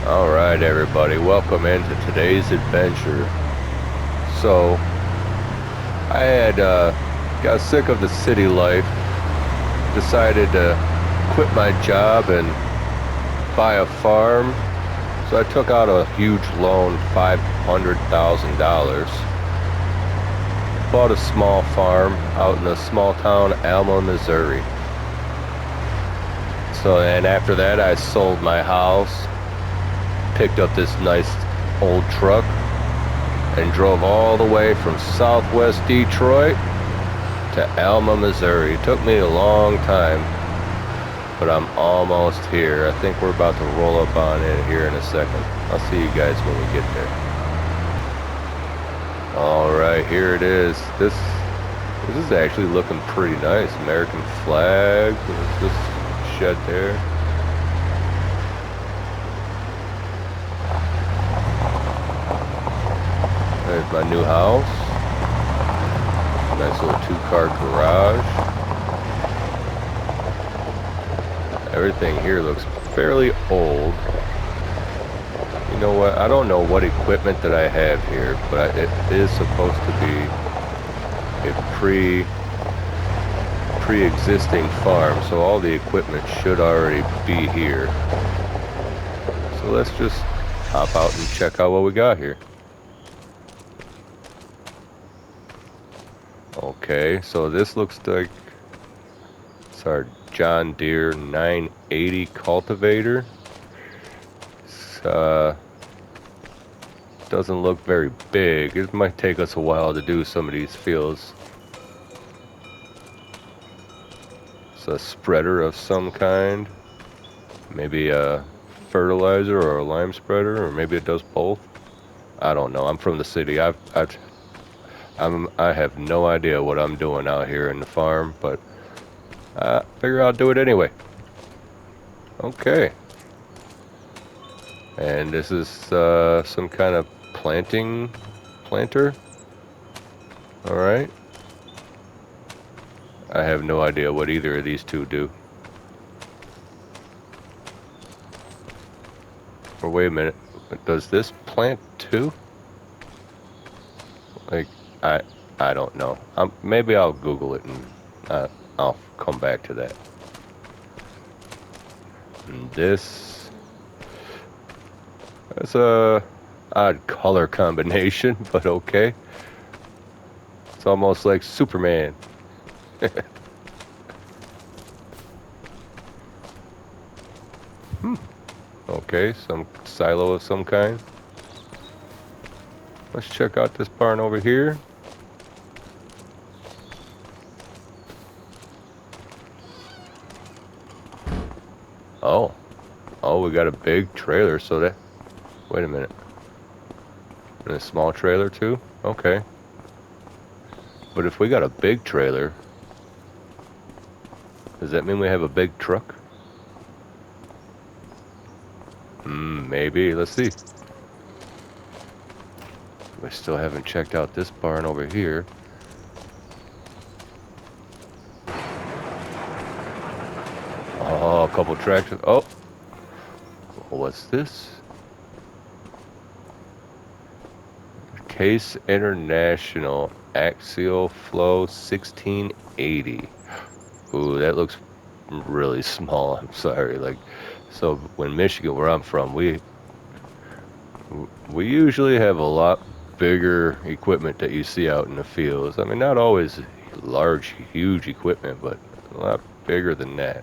Alright everybody, welcome into today's adventure. So, I had got sick of the city life, decided to quit my job and buy a farm. So I took out a huge loan, $500,000. Bought a small farm out in the small town Alma, Missouri. So, and after that I sold my house, picked up this nice old truck, and drove all the way from southwest Detroit to Alma, Missouri. It took me a long time, but I'm almost here. I think we're about to roll up on it here in a second. I'll see you guys when we get there. Alright, here it is. This is actually looking pretty nice. American flag. There's this shed there. There's my new house. Nice little two-car garage. Everything here looks fairly old. You know what? I don't know what equipment that I have here, but it is supposed to be a pre-existing farm, so all the equipment should already be here. So let's just hop out and check out what we got here. Okay, so this looks like it's our John Deere 980 cultivator. It's, doesn't look very big. It might take us a while to do some of these fields. It's a spreader of some kind. Maybe a fertilizer or a lime spreader, or maybe it does both. I don't know. I'm from the city. I have no idea what I'm doing out here in the farm, but I figure I'll do it anyway. Okay. And this is some kind of planter. Alright. I have no idea what either of these two do. Or wait a minute. Does this plant too? Like, I don't know. Maybe I'll Google it and I'll come back to that. And this is a odd color combination, but okay. It's almost like Superman. Okay, some silo of some kind. Let's check out this barn over here. Oh, we got a big trailer, so that... Wait a minute. And a small trailer too? Okay. But if we got a big trailer, does that mean we have a big truck? Maybe. Let's see. We still haven't checked out this barn over here. Oh, a couple tractors. Oh! What's this? Case International Axial Flow 1680. Ooh, that looks really small. I'm sorry. Like, so in Michigan, where I'm from, we usually have a lot bigger equipment that you see out in the fields. I mean, not always large, huge equipment, but a lot bigger than that.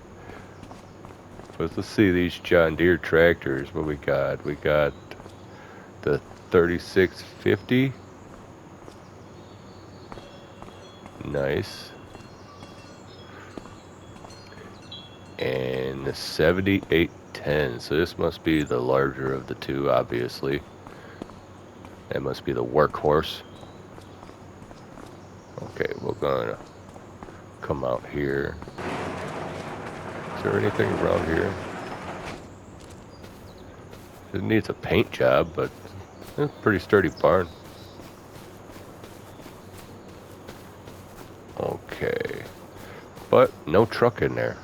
But let's see these John Deere tractors. What we got? We got the 3650. Nice. And the 7810. So this must be the larger of the two, obviously. That must be the workhorse. Okay, we're gonna come out here. Is there anything around here? It needs a paint job, but it's a pretty sturdy barn. Okay. But no truck in there.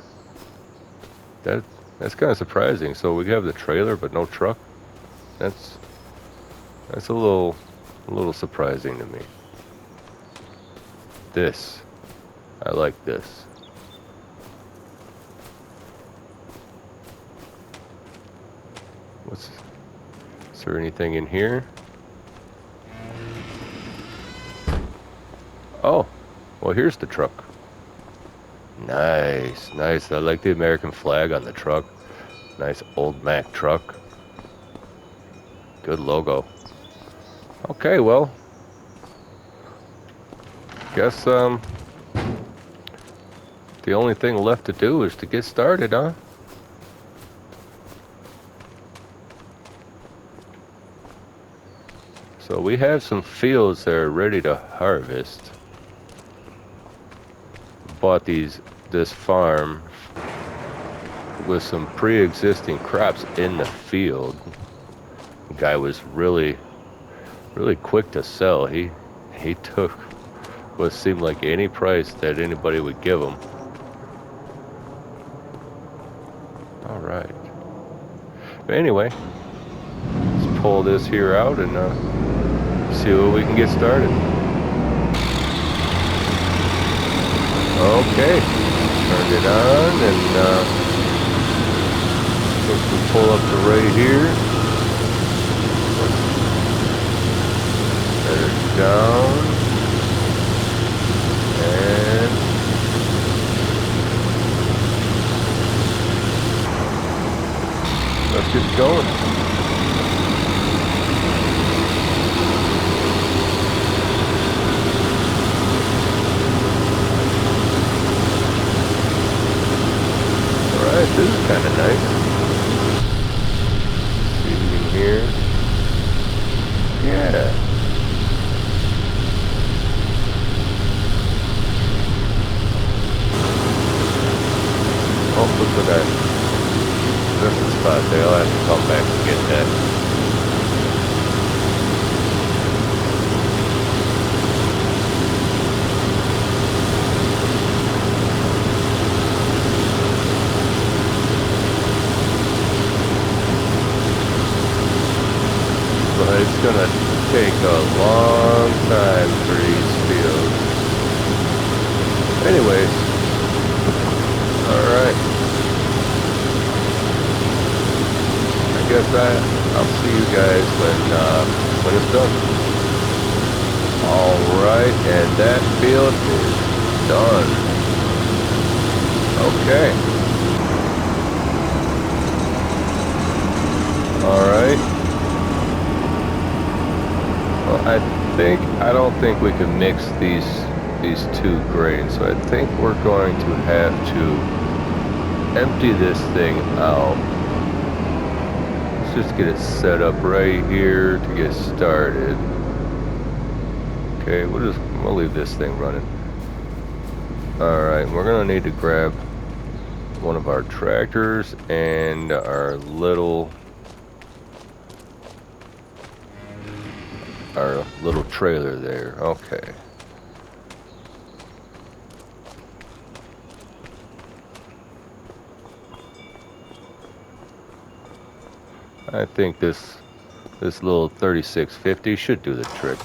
That's kind of surprising. So we have the trailer, but no truck. That's a little surprising to me. This, I like this. Is there anything in here? Oh, well, here's the truck. Nice, nice. I like the American flag on the truck. Nice old Mack truck. Good logo. Okay, well, guess the only thing left to do is to get started, huh? So we have some fields that are ready to harvest. Bought this farm with some pre-existing crops in the field. The guy was really quick to sell. He took what seemed like any price that anybody would give him. All right. But anyway, let's pull this here out and see what we can get started. Okay, turned it on, and once we pull up to right here, set it down, and let's get going. This is kind of nice. See in here. Yeah. Oh, look at that. That's the spot there. I'll have to come back and get that. It's gonna take a long time for these fields. Anyways, alright. I guess I'll see you guys when it's done. Alright, and that field is done. Okay. Alright. I don't think we can mix these two grains, so I think we're going to have to empty this thing out. Let's just get it set up right here to get started. Okay, we'll leave this thing running. Alright, we're gonna need to grab one of our tractors and our little trailer there. Okay. I think this little 3650 should do the trick.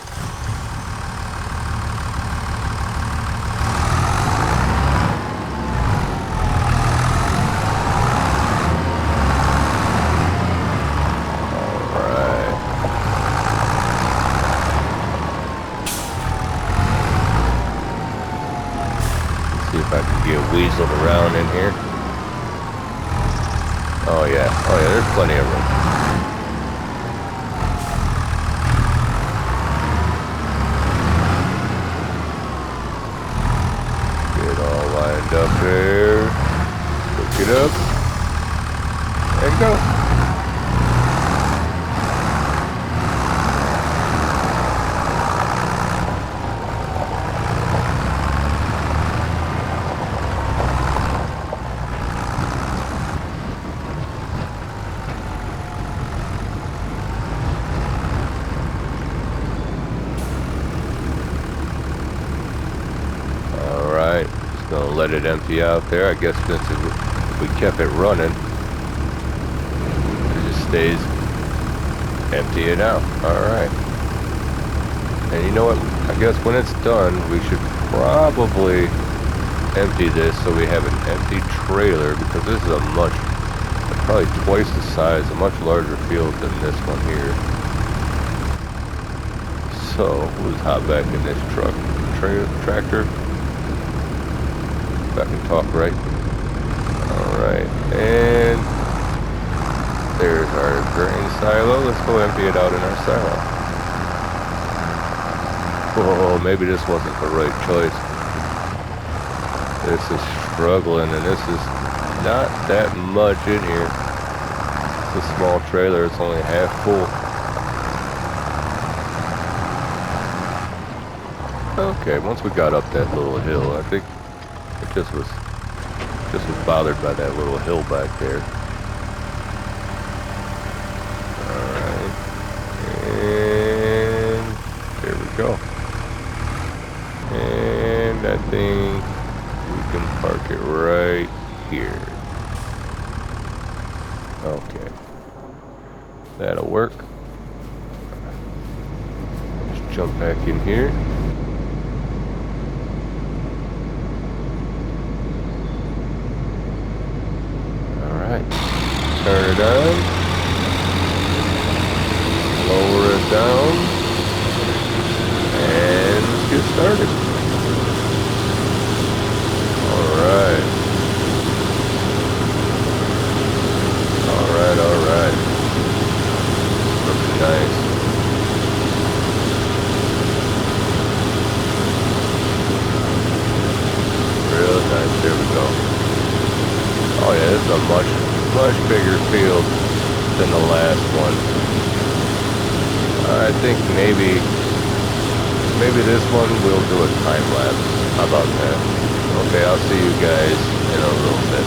Weaseled around in here. Oh yeah, there's plenty of room. Get all lined up there. Hook it up. And go. Let it empty out there. I guess since if we kept it running, it just stays empty it out. Alright. And you know what? I guess when it's done, we should probably empty this so we have an empty trailer, because this is a probably twice the size, a much larger field than this one here. So we'll just hop back in this tractor. If I can talk right. Alright, and there's our grain silo. Let's go empty it out in our silo. Oh, maybe this wasn't the right choice. This is struggling, and this is not that much in here. It's a small trailer, it's only half full. Okay, once we got up that little hill, I think it just was bothered by that little hill back there. Alright. And there we go. And I think we can park it right here. Okay. That'll work. Let's jump back in here. Alright. Turn it on. Lower it down. And let's get started. Alright. Alright. Looking nice. Real nice. There we go. Oh yeah, this is a much bigger field than the last one. I think maybe this one we'll do a time lapse. How about that? Okay, I'll see you guys in a little bit.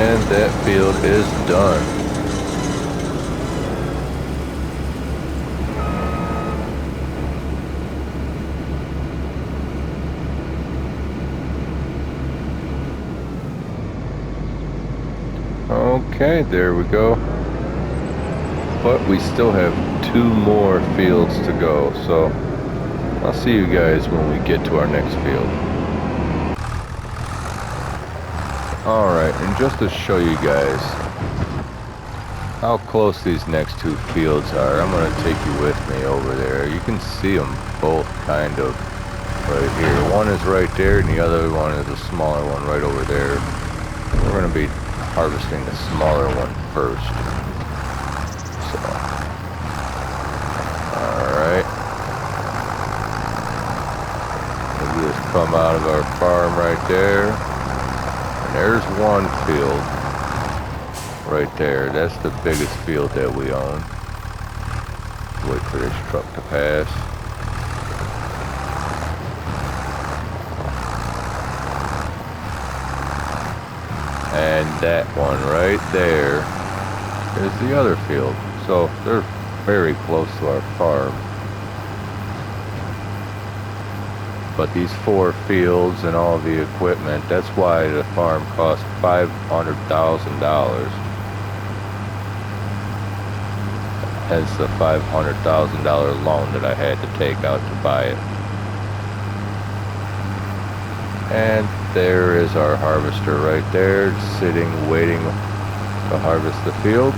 And that field is done. Okay, there we go. But we still have 2 more fields to go, so I'll see you guys when we get to our next field. Alright, and just to show you guys how close these next 2 fields are, I'm going to take you with me over there. You can see them both kind of right here. One is right there and the other one is a smaller one right over there. We're going to be harvesting the smaller one first. So, alright. We just come out of our farm right there. And there's one field right there. That's the biggest field that we own. Wait for this truck to pass. And that one right there is the other field. So they're very close to our farm. But these 4 fields and all the equipment, that's why the farm cost $500,000. Hence the $500,000 loan that I had to take out to buy it. And there is our harvester right there, sitting, waiting to harvest the field.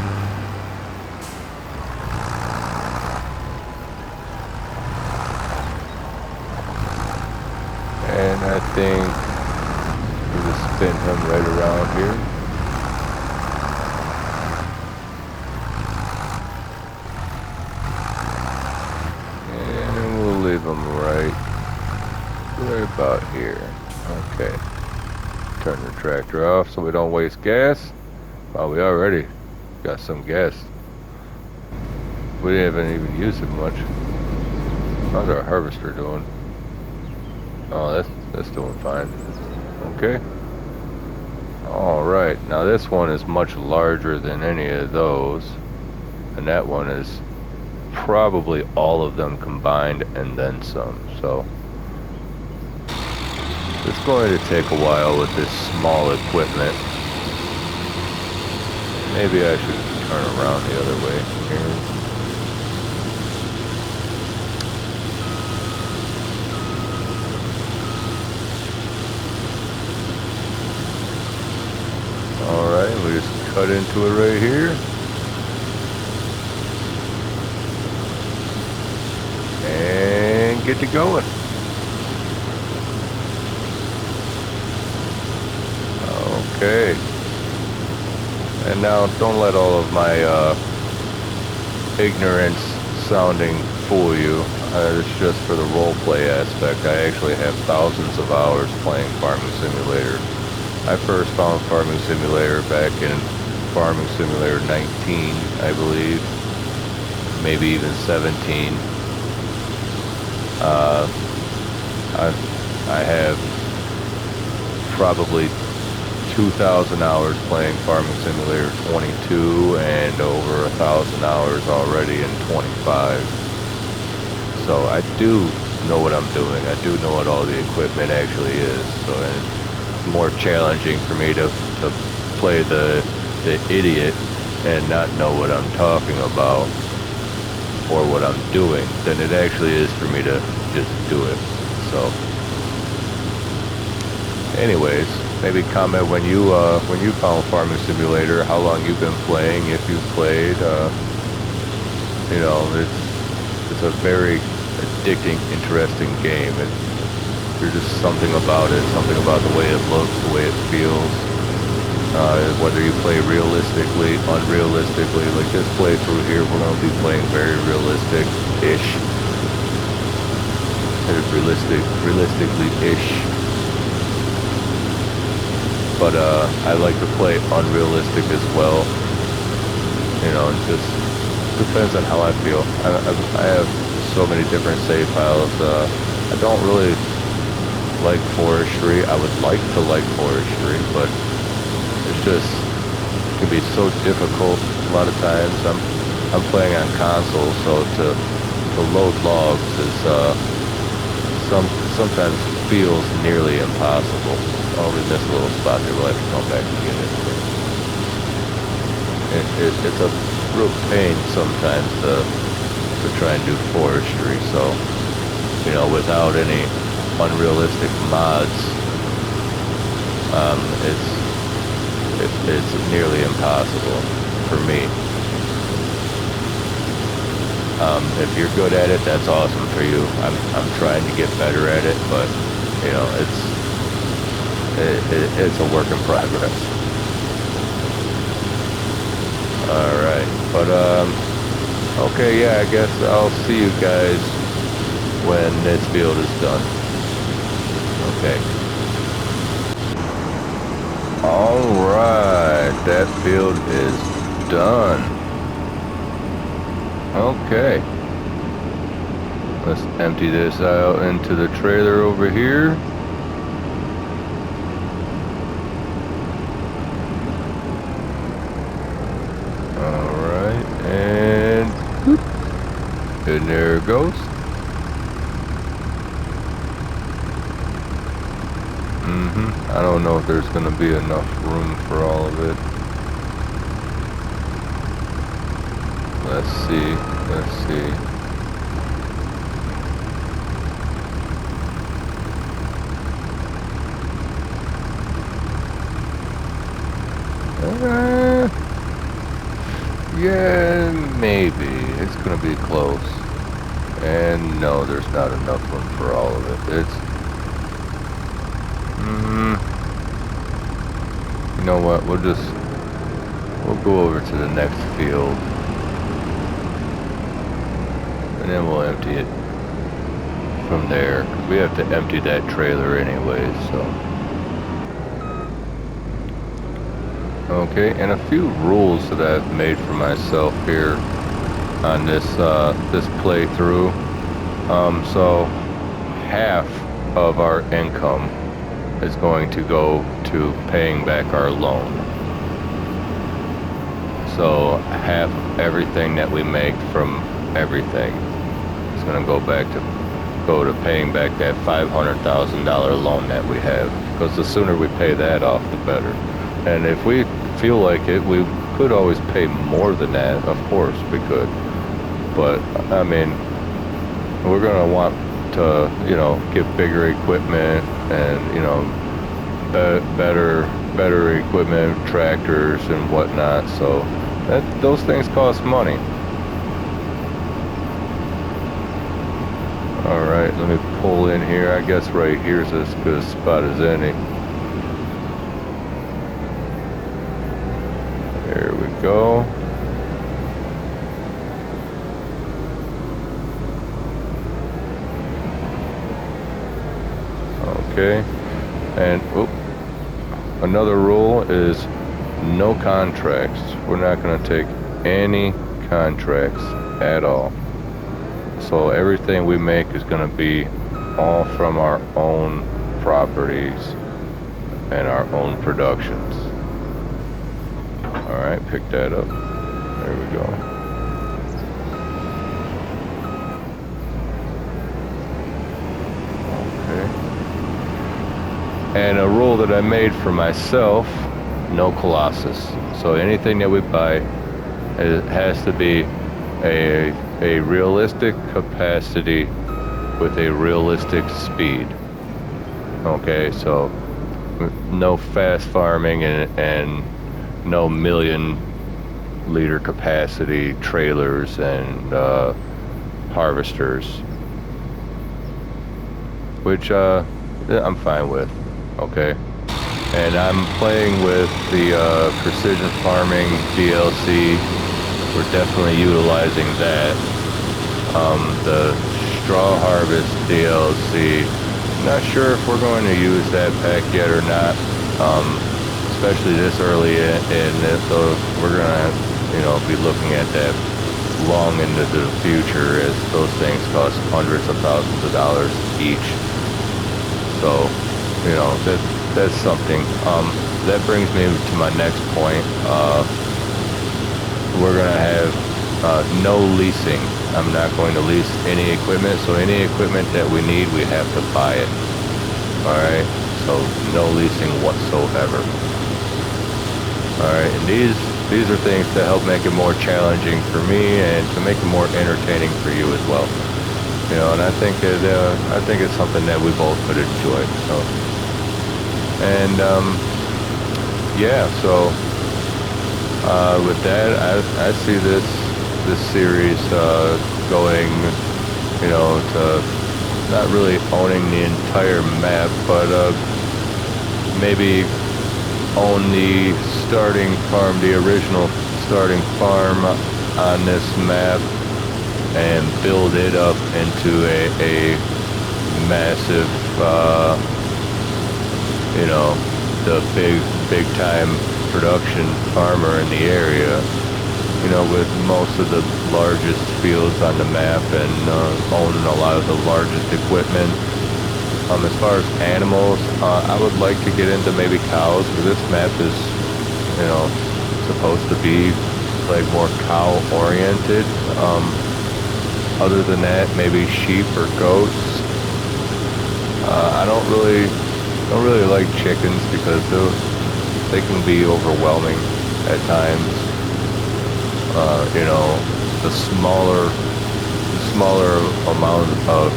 And I think we'll just spin him right around here. And we'll leave him right about here. Okay. Turn the tractor off so we don't waste gas. Well, we already got some gas. We haven't even used it much. How's our harvester doing? Oh, that's doing fine. Okay. Alright, now this one is much larger than any of those. And that one is probably all of them combined and then some. So it's going to take a while with this small equipment. Maybe I should turn around the other way here. Alright, we just cut into it right here. And get to going. Okay. And now don't let all of my ignorance sounding fool you. It's just for the roleplay aspect. I actually have thousands of hours playing Farming Simulator. I first found Farming Simulator back in Farming Simulator 19, I believe. Maybe even 17. I have probably 2,000 hours playing Farming Simulator 22 and over 1,000 hours already in 25. So I do know what I'm doing. I do know what all the equipment actually is. So it's more challenging for me to play the idiot and not know what I'm talking about or what I'm doing than it actually is for me to just do it. So anyways, maybe comment when you found Farming Simulator, how long you've been playing, if you've played. You know, it's a very addicting, interesting game. There's just something about it, something about the way it looks, the way it feels. Whether you play realistically, unrealistically, like this playthrough here, we're going to be playing very realistic-ish. Realistically-ish. But I like to play unrealistic as well. You know, it just depends on how I feel. I have so many different save files. I don't really like forestry. I would like to like forestry, but it's just can be so difficult a lot of times. I'm playing on console, so to load logs is sometimes feels nearly impossible. Oh, we missed a little spot there. We'll have to come back and get it. It's a real pain sometimes to try and do forestry. So, you know, without any unrealistic mods, it's nearly impossible for me. If you're good at it, that's awesome for you. I'm trying to get better at it, but you know, it's a work in progress. All right, but okay, yeah, I guess I'll see you guys when this field is done. Okay. All right, that field is done. Okay. Let's empty this out into the trailer over here. Alright, and whoop, and there it goes. I don't know if there's gonna be enough room for all of it. Let's see. Yeah, maybe. It's gonna be close. And no, there's not enough room for all of it. You know what, we'll go over to the next field. And then we'll empty it from there. 'Cause we have to empty that trailer anyway, so. Okay, and a few rules that I've made for myself here on this playthrough. So half of our income is going to go to paying back our loan. So half of everything that we make from everything is going to go to paying back that $500,000 loan that we have. Because the sooner we pay that off, the better. And if we feel like it, we could always pay more than that. Of course we could, but I mean, we're gonna want to, you know, get bigger equipment and, you know, better equipment, tractors and whatnot. So those things cost money. All right, let me pull in here. I guess right here's as good a spot as any. There we go. Okay, and another rule is no contracts. We're not going to take any contracts at all. So everything we make is going to be all from our own properties and our own productions. All right, pick that up. There we go. And a rule that I made for myself, no Colossus. So anything that we buy, it has to be a realistic capacity with a realistic speed. Okay, so no fast farming and no million-liter capacity trailers and harvesters, which I'm fine with. Okay, and I'm playing with the precision farming DLC. We're definitely utilizing that. The straw harvest DLC, not sure if we're going to use that pack yet or not, especially this early in it. So we're gonna, you know, be looking at that long into the future, as those things cost hundreds of thousands of dollars each. So, you know, that's something. that brings me to my next point. We're gonna have no leasing. I'm not going to lease any equipment, so any equipment that we need, we have to buy it. Alright, so no leasing whatsoever. Alright, and these are things to help make it more challenging for me and to make it more entertaining for you as well. You know, and I think it's something that we both could enjoy. So, and yeah, so with that, I see this series going, you know, to not really owning the entire map, but maybe own the starting farm, the original starting farm on this map, and build it up into a massive, you know, the big time production farmer in the area, you know, with most of the largest fields on the map and owning a lot of the largest equipment. As far as animals, I would like to get into maybe cows, but this map is, you know, supposed to be like more cow oriented. Other than that, maybe sheep or goats. I don't really like chickens because they can be overwhelming at times. You know, the smaller amount of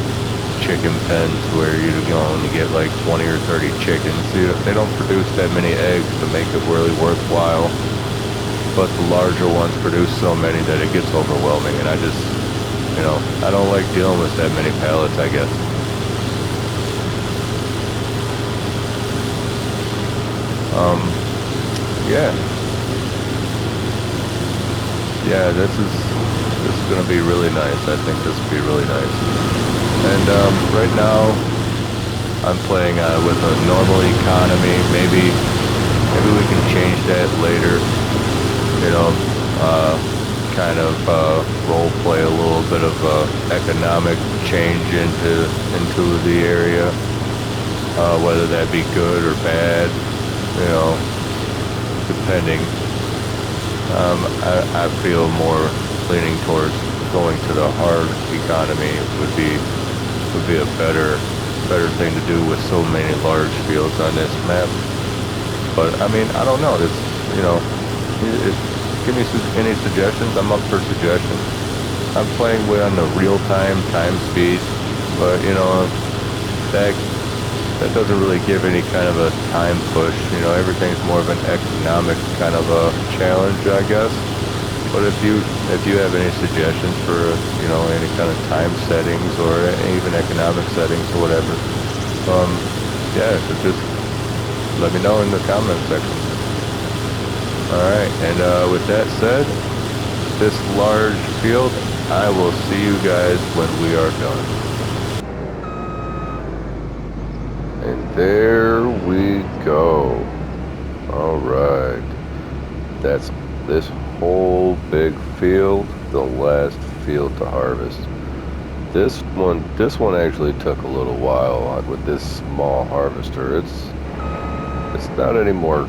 chicken pens where you only get like 20 or 30 chickens. They don't produce that many eggs to make it really worthwhile. But the larger ones produce so many that it gets overwhelming, and I just, you know, I don't like dealing with that many pallets, I guess. Yeah, this is gonna be really nice. I think this will be really nice. And right now, I'm playing with a normal economy. Maybe we can change that later. You know, kind of role play a little bit of economic change into the area. Whether that be good or bad, you know, depending. I feel more leaning towards going to the hard economy would be a better thing to do with so many large fields on this map. But I mean, I don't know. It's, you know, give me any suggestions. I'm up for suggestions. I'm playing on the real-time time speed, but you know, that doesn't really give any kind of a time push. You know, everything's more of an economic kind of a challenge, I guess. But if you have any suggestions for, you know, any kind of time settings or even economic settings or whatever, yeah, just let me know in the comment section. Alright, and with that said, this large field, I will see you guys when we are done. And there we go. Alright. That's this whole big field, the last field to harvest. This one actually took a little while with this small harvester. It's not any more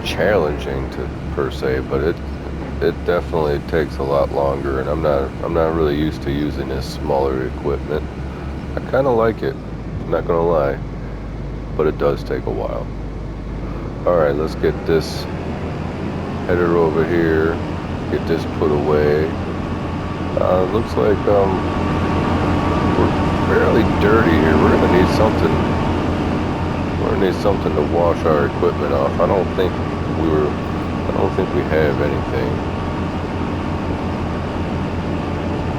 challenging per se, but it definitely takes a lot longer, and I'm not really used to using this smaller equipment. I kind of like it, I'm not gonna lie, but it does take a while. Alright, let's get this header over here, get this put away. Looks like we're fairly dirty here. We're gonna need something to wash our equipment off. I don't think we have anything.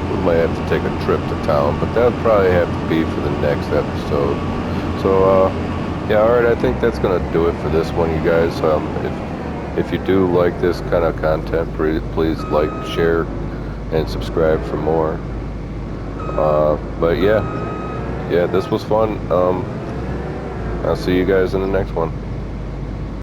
We might have to take a trip to town, but that would probably have to be for the next episode. So yeah, alright, I think that's gonna do it for this one, you guys. If you do like this kind of content, please like, share, and subscribe for more. But yeah, this was fun. I'll see you guys in the next one.